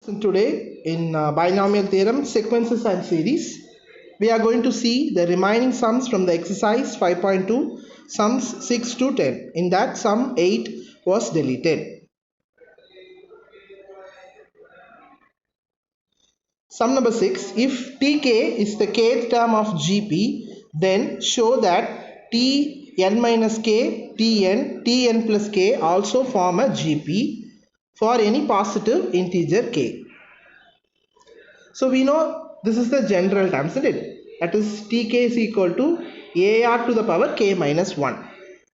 Today in binomial theorem, sequences and series, we are going to see the remaining sums from the exercise 5.2, sums 6 to 10. In that, sum 8 was deleted. Sum number 6, if tk is the kth term of gp, then show that tn minus k, tn plus k also form a gp for any positive integer k. So we know this is the general term, isn't it? That is tk is equal to ar to the power k minus 1.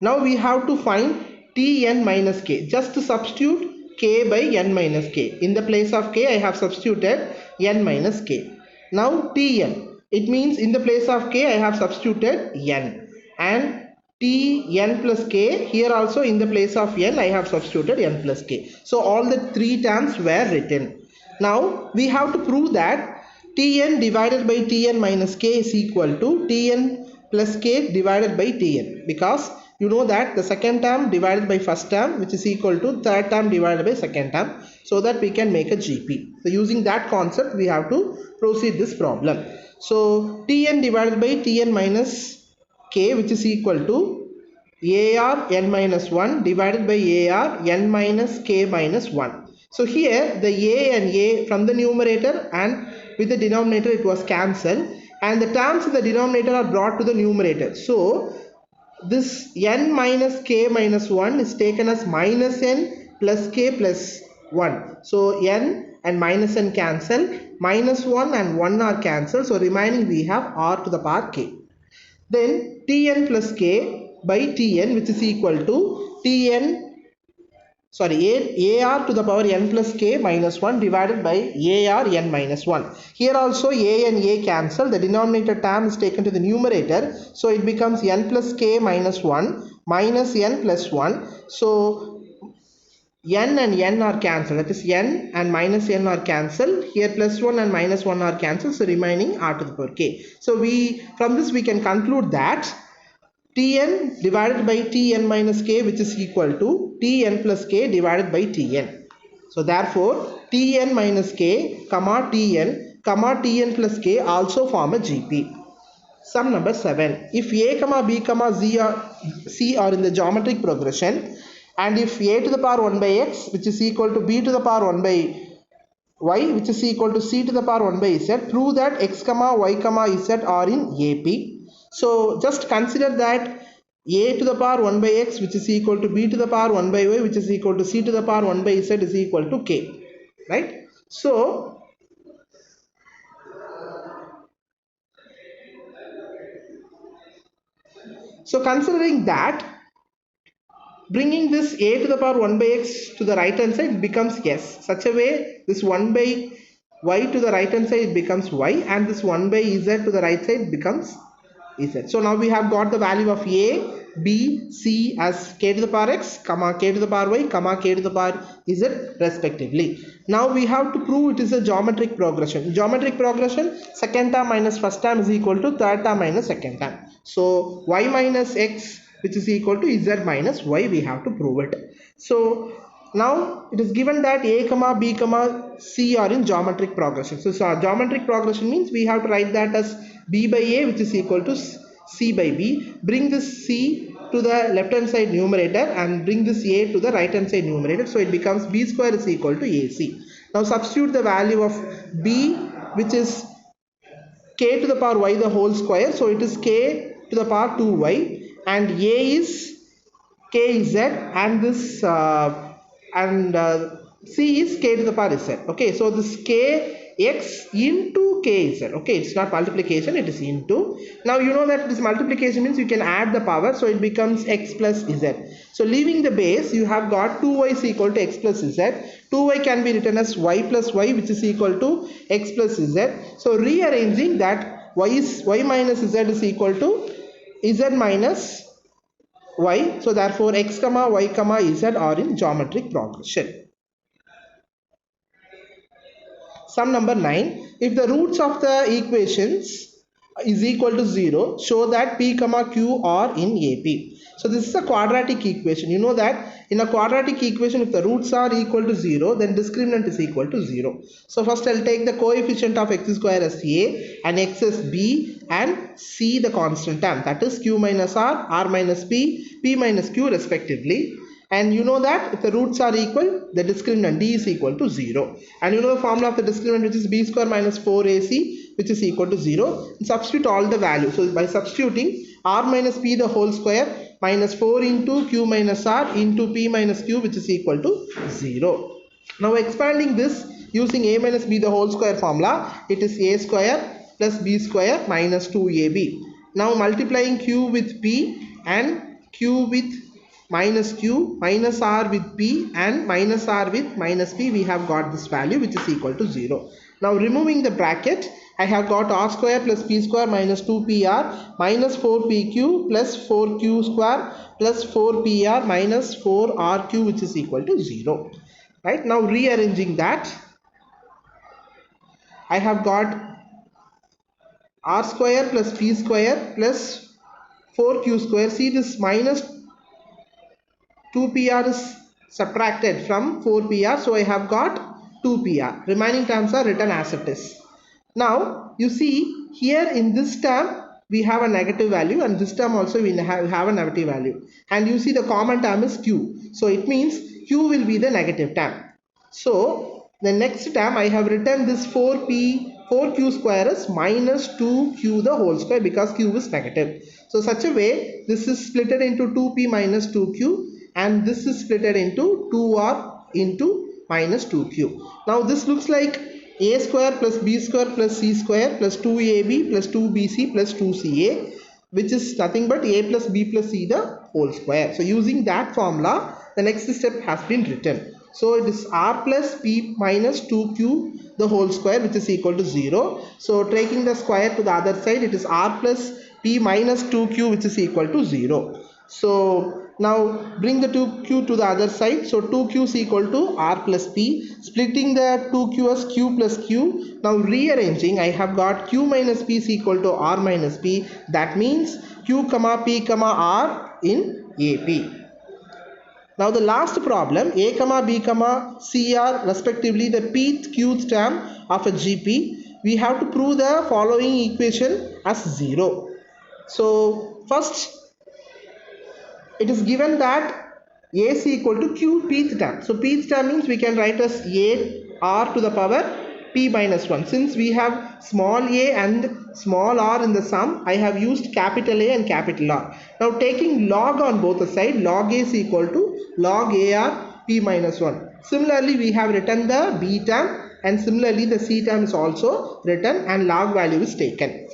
Now we have to find tn minus k. Just to substitute k by n minus k. In the place of k I have substituted n minus k. Now tn. It means in the place of k I have substituted n. And tn plus k, here also in the place of n I have substituted n plus k. So all the three terms were written. Now we have to prove that tn divided by tn minus k is equal to tn plus k divided by tn, because you know that the second term divided by first term, which is equal to third term divided by second term, so that we can make a GP. So using that concept we have to proceed this problem. So tn divided by tn minus k, which is equal to ar n minus 1 divided by ar n minus k minus 1. So here the a and a from the numerator and with the denominator it was cancelled, and the terms in the denominator are brought to the numerator. So this n minus k minus 1 is taken as minus n plus k plus 1. So n and minus n cancel, minus 1 and 1 are cancelled, so remaining we have r to the power k. Then tn plus k by tn, which is equal to ar to the power n plus k minus 1 divided by ar n minus 1. Here also a and a cancel, the denominator term is taken to the numerator, so it becomes n plus k minus 1 minus n plus 1. So n and n are cancelled, that is n and minus n are cancelled, here plus 1 and minus 1 are cancelled, so remaining r to the power k. So from this we can conclude that tn divided by tn minus k, which is equal to tn plus k divided by tn. So therefore tn minus k tn plus k also form a GP. Sum number 7. If a, b, c are in the geometric progression, and if a to the power 1 by x, which is equal to b to the power 1 by y, which is equal to c to the power 1 by z, prove that x, y, z are in AP. So just consider that a to the power 1 by x, which is equal to b to the power 1 by y, which is equal to c to the power 1 by z is equal to k, right? So considering that, bringing this a to the power 1 by x to the right hand side becomes s. Such a way this 1 by y to the right hand side becomes y, and this 1 by z to the right side becomes z. So now we have got the value of a, b, c as k to the power x, k to the power y, k to the power z respectively. Now we have to prove it is a geometric progression. Geometric progression, second term minus first term is equal to third term minus second term. So y minus x, which is equal to z minus y, we have to prove it. So now it is given that a, b, c are in geometric progression. So geometric progression means we have to write that as b by a, which is equal to c by b. Bring this c to the left hand side numerator and bring this a to the right hand side numerator. So it becomes b square is equal to ac. Now substitute the value of b, which is k to the power y the whole square. So it is k to the power 2y, and a is kz, and this c is k to the power z. Okay, so this kx into kz. Okay, it's not multiplication, it is into. Now you know that this multiplication means you can add the power, so it becomes x plus z. So leaving the base, you have got 2y is equal to x plus z. 2y can be written as y plus y, which is equal to x plus z. So rearranging that, y minus z is equal to z minus y. So therefore x, y, z are in geometric progression. Sum number 9. If the roots of the equations is equal to 0, show that P comma Q are in AP. So this is a quadratic equation. You know that in a quadratic equation, if the roots are equal to 0, then discriminant is equal to 0. So first I'll take the coefficient of x square as A and x as B and C the constant term, that is Q minus R minus P minus Q respectively. And you know that if the roots are equal, the discriminant D is equal to 0. And you know the formula of the discriminant, which is B square minus 4AC, which is equal to 0. And substitute all the values. So by substituting R minus P the whole square minus 4 into Q minus R into P minus Q, which is equal to 0. Now expanding this using A minus B the whole square formula, it is A square plus B square minus 2AB. Now multiplying Q with P and Q with minus Q minus R with P and minus R with minus P, we have got this value which is equal to 0. Now removing the bracket, I have got R square plus P square minus 2PR minus 4PQ plus 4Q square plus 4PR minus 4RQ, which is equal to 0. Right, now rearranging that, I have got R square plus P square plus 4Q square. See, this minus 2PR is subtracted from 4PR, so I have got 2PR. Remaining terms are written as it is. Now you see here in this term we have a negative value, and this term also we have a negative value, and you see the common term is Q, so it means Q will be the negative term. So the next term I have written this 4Q square is minus 2Q the whole square, because Q is negative. So such a way this is splitted into 2P minus 2Q, and this is splitted into 2R into minus 2Q. Now this looks like A square plus B square plus C square plus 2AB plus 2BC plus 2CA, which is nothing but A plus B plus C the whole square. So using that formula, the next step has been written. So it is R plus P minus 2Q the whole square, which is equal to 0. So taking the square to the other side, it is R plus P minus 2Q, which is equal to 0. So now bring the 2Q to the other side. So 2Q is equal to R plus P. Splitting the 2Q as Q plus Q. Now rearranging, I have got Q minus P is equal to R minus P. That means Q comma P comma R in AP. Now the last problem, A comma B comma C are respectively the pth qth term of a GP. We have to prove the following equation as 0. So first, it is given that A is equal to Q pth term. So pth term means we can write as A R to the power P minus 1. Since we have small a and small r in the sum, I have used capital A and capital R. Now taking log on both the side, log A is equal to log AR P minus 1. Similarly, we have written the B term, and similarly the C term is also written and log value is taken.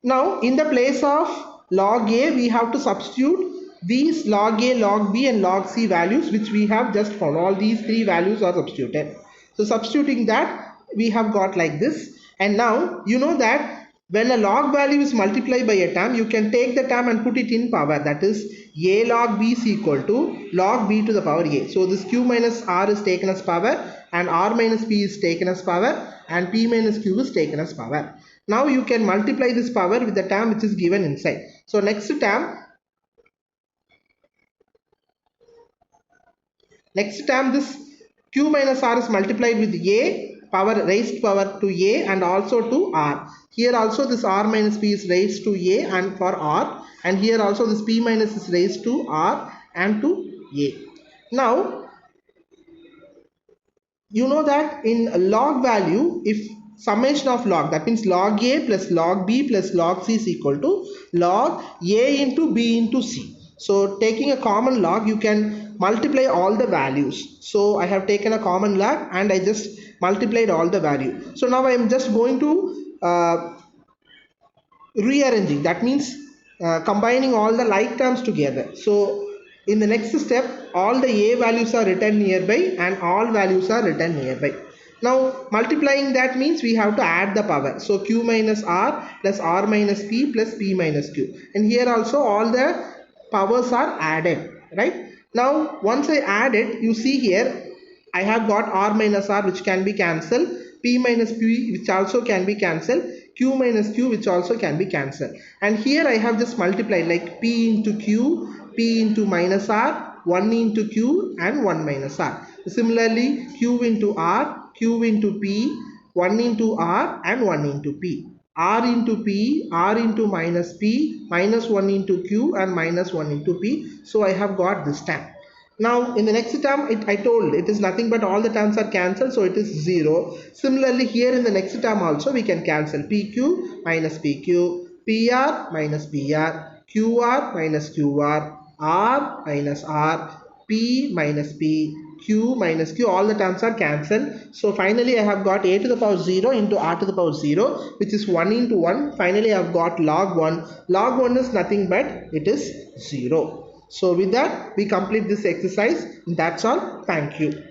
Now in the place of log A, we have to substitute these log A, log B and log C values which we have just found. All these three values are substituted. So substituting that, we have got like this. And now you know that when a log value is multiplied by a term, you can take the term and put it in power. That is A log B is equal to log B to the power A. So this Q minus R is taken as power, and R minus P is taken as power, and P minus Q is taken as power. Now you can multiply this power with the term which is given inside. So next term, this Q minus R is multiplied with A power raised power to A and also to R. Here also this R minus P is raised to A and for R, and here also this P minus is raised to R and to A. Now you know that in log value, if summation of log, that means log A plus log B plus log C is equal to log A into B into C. So taking a common log, you can multiply all the values. So I have taken a common log and I just multiplied all the value. So now I am just going to rearranging, that means combining all the like terms together. So in the next step, all the A values are written nearby and all values are written nearby. Now multiplying that means we have to add the power. So Q minus R plus R minus P plus P minus Q. And here also all the powers are added, right? Now once I add it, you see here I have got R minus R which can be cancelled. p minus p which also can be cancelled, q minus q which also can be cancelled, and here I have just multiplied like p into q, p into minus r, 1 into q and 1 minus r. Similarly q into r, q into p, 1 into r and 1 into p, r into p, r into minus p, minus 1 into q and minus 1 into p. So I have got this term. Now in the next term I told it is nothing but all the terms are cancelled, so it is 0. Similarly here in the next term also we can cancel pq minus pq, pr minus pr, qr minus qr, r minus r, p minus p, q minus q, all the terms are cancelled. So finally I have got a to the power 0 into r to the power 0, which is 1 into 1. Finally I have got log 1. Log 1 is nothing but it is 0. So with that we complete this exercise. That's all. Thank you.